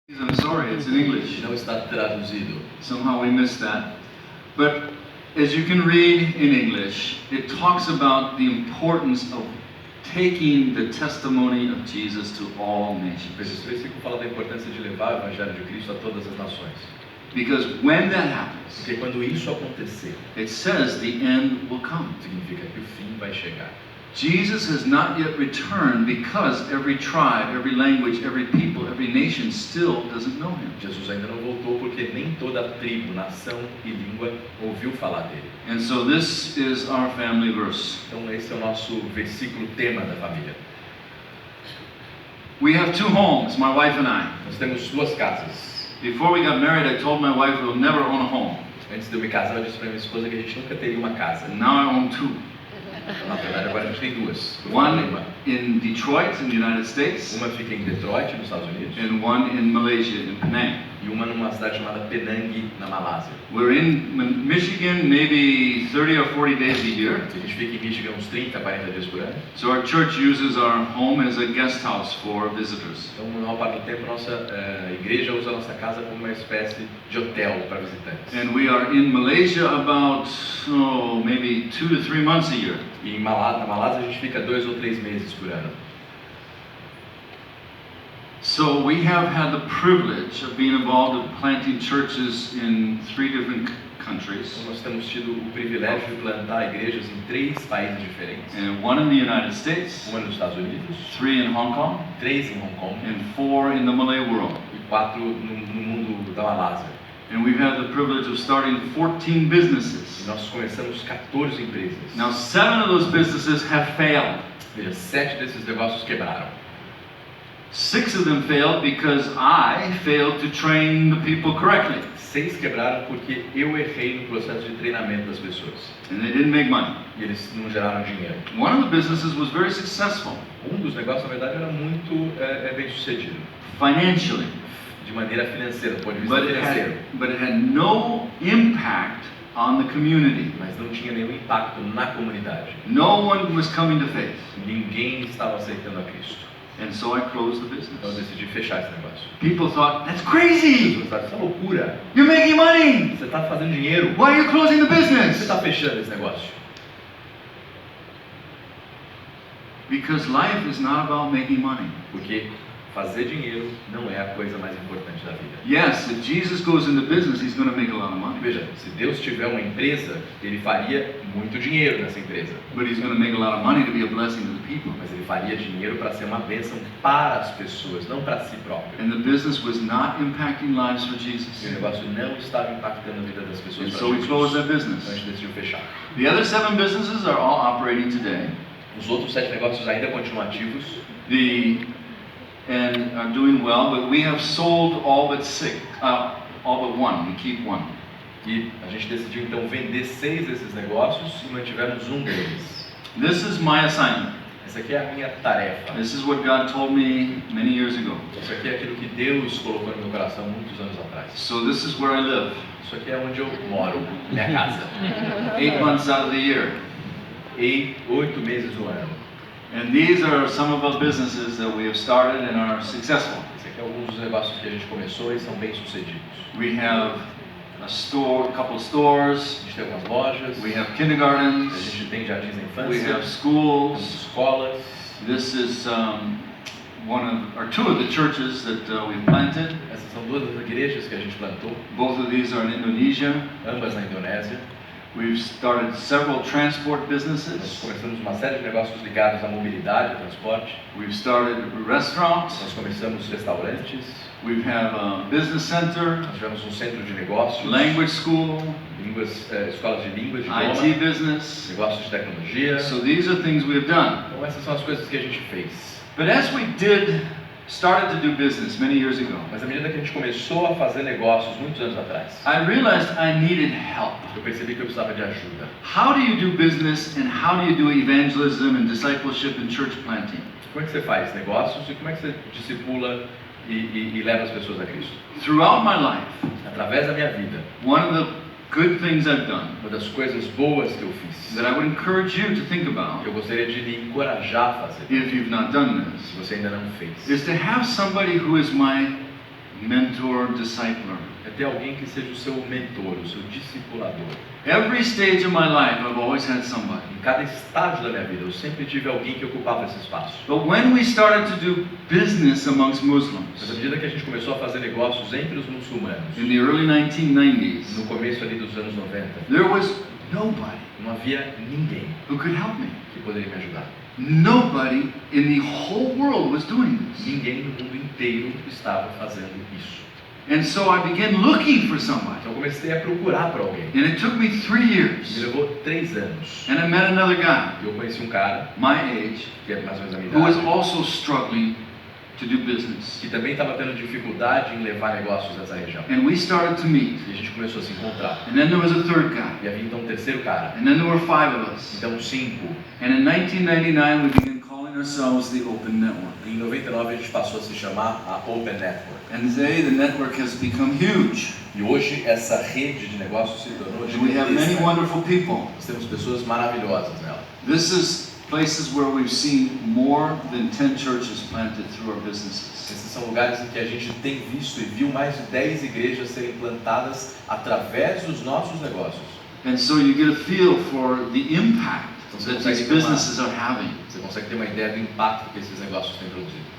I'm sorry, it's in English. Não está traduzido. Somehow we missed that. But as you can read in English, it talks about the importance of taking the testimony of Jesus to all nations. Esse versículo fala da importância de levar o evangelho de Cristo a todas as nações. Because when that happens, Porque quando isso acontecer, it says the end will come. significa que o fim vai chegar. Jesus has not yet returned because every tribe, every language, every people, every nation still doesn't know him. Jesus ainda não voltou porque nem toda tribo, nação e língua ouviu falar dele. And so this is our family verse. Então esse é o nosso versículo tema da família. We have two homes, my wife and I. Nós temos duas casas. Before we got married, I told my wife we'll never own a home. Antes de eu me casar, eu disse para minha esposa que a gente nunca teria uma casa. And now I own two. Na verdade, agora a gente tem duas. One in Detroit, in the United States, Uma fica em Detroit, nos Estados Unidos, and one in Malaysia, in Penang. e uma numa cidade chamada Penang, na Malásia. We're in Michigan maybe 30 or 40 days a year. A gente fica em Michigan uns 30, 40 dias por ano. So our church uses our home as a guest house for visitors. Então, na maior parte do tempo, a nossa igreja usa a nossa casa como uma espécie de hotel para visitantes. And we are in Malaysia about, maybe 2 to 3 months a year. E na Malásia a gente fica 2 ou 3 meses por ano. So we have had the privilege of being involved in planting churches in 3 different countries. Então, nós temos tido o privilégio de plantar igrejas em 3 países diferentes. And one in the United States, Uma nos Estados Unidos, 3 in Hong Kong, 3 em Hong Kong and 4 in the Malay world. e 4 no mundo da Malásia. And we've had the privilege of starting 14 E businesses. nós começamos 14 empresas. Now 7 of those businesses have failed. Veja, 7 desses negócios quebraram. 6 of them failed because I failed to train the people correctly. 6 quebraram porque eu errei no processo de treinamento das pessoas. And they didn't make money. E eles não geraram dinheiro. One of the businesses was very successful Dos negócios, na verdade, era muito bem sucedido. financially, De maneira financeira, do ponto de vista but financeiro. it had no impact on the community. Mas não tinha nenhum impacto na comunidade. No one was coming to faith. Ninguém estava aceitando a Cristo. And so I closed the Então eu business. decidi fechar esse negócio. People thought, that's crazy! Você está loucura. You're making money! Você está fazendo dinheiro. Why are you closing the Por que você business? está fechando esse negócio? Because life is not about making money. Porque fazer dinheiro não é a coisa mais importante da vida. Yes, if Jesus goes into business, he's going to make a lot of money. Veja, se Deus tiver uma empresa, ele faria muito dinheiro nessa empresa. But he's going to make a lot of money to be a blessing to the people. Mas ele faria dinheiro para ser uma bênção para as pessoas, não para si próprio. And the business was not impacting lives for E o Jesus. negócio não estava impactando a vida das pessoas. And para so we Jesus. closed that Então a business. gente decidiu fechar. The other 7 businesses are all operating today. Os outros 7 negócios ainda continuam ativos And are doing well, but we have sold all but 1. We keep 1. e a gente decidiu então vender 6 desses negócios e mantivemos um deles. This is my assignment. Essa aqui é a minha tarefa. This is what God told me many years ago. Isso aqui é aquilo que Deus colocou no meu coração muitos anos atrás. So this is where I live. Isso aqui é onde eu moro, minha casa. 8 months out of the year. E 8 meses do ano. And these are some of our businesses that we have started and are successful. Esse aqui é alguns dos negócios que a gente começou e são bem sucedidos. We have a couple of stores. A gente tem algumas lojas, We have a kindergartens. gente tem jardins da We infância, have temos schools. escolas. This is 2 of the churches that we've planted. Essas são 2 das igrejas que a gente plantou, Both of these are in Indonesia. ambas na Indonésia. We've started several transport Nós businesses. começamos uma série de negócios ligados à mobilidade, ao transporte. We've started restaurants. Nós começamos restaurantes, We have a business center, nós tivemos um centro de negócios, language school, escolas de línguas, de IT idioma, business. negócios de tecnologia. So these are things we have done. Então essas são as coisas que a gente fez. But as we started to do business many years ago, Mas à medida que a gente começou a fazer negócios muitos anos atrás, I realized I needed help. eu percebi que eu precisava de ajuda. How do you do business and how do you do evangelism and discipleship and church planting? Como é que você faz negócios e como é que você discipula e leva as pessoas a Cristo? Throughout my life, Através da minha vida, one of the good things I've done uma das coisas boas que eu fiz, that I would encourage you to think about que eu gostaria de lhe encorajar a fazer, if you've not done se this, você ainda não fez, is to have somebody who is my mentor. or discipler. É ter alguém que seja o seu mentor, o seu discipulador. Every stage of my life, I've always had somebody. Em cada estágio da minha vida, eu sempre tive alguém que ocupava esse espaço. But when we started to do business amongst Mas à Muslims medida que a gente começou a fazer negócios entre os muçulmanos, in the early 1990s, no começo ali dos anos 90, there was nobody não havia ninguém who could help me. que poderia me ajudar. Nobody in the whole world was doing this. Ninguém no mundo inteiro estava fazendo isso. And so I began looking for somebody. Então eu comecei a procurar por alguém. And it took me 3 Me years. levou 3 anos. And I met another guy, Eu conheci um cara, my age, que é mais ou menos a minha who was idade, also struggling to do business. que também estava tendo dificuldade em levar negócios nessa região. And we started to meet. E a gente começou a se encontrar. And then there was a third guy. E havia então um terceiro cara. And then there were 5 of us. Então 5. And in 1999 we began calling ourselves the Open Network. Em 99 a gente passou a se chamar a Open Network. And today the network has become huge. E hoje essa rede de negócios se tornou And we have many gigantesca. wonderful people. Nós temos pessoas maravilhosas nela. This is places where we've seen more than 10 churches planted through our businesses. Esses são lugares em que a gente tem visto e viu mais de 10 igrejas serem plantadas através dos nossos negócios. And so you get a feel for the impact Então você that consegue these ter uma- businesses are having. Você consegue ter uma ideia do impacto que esses negócios têm produzido.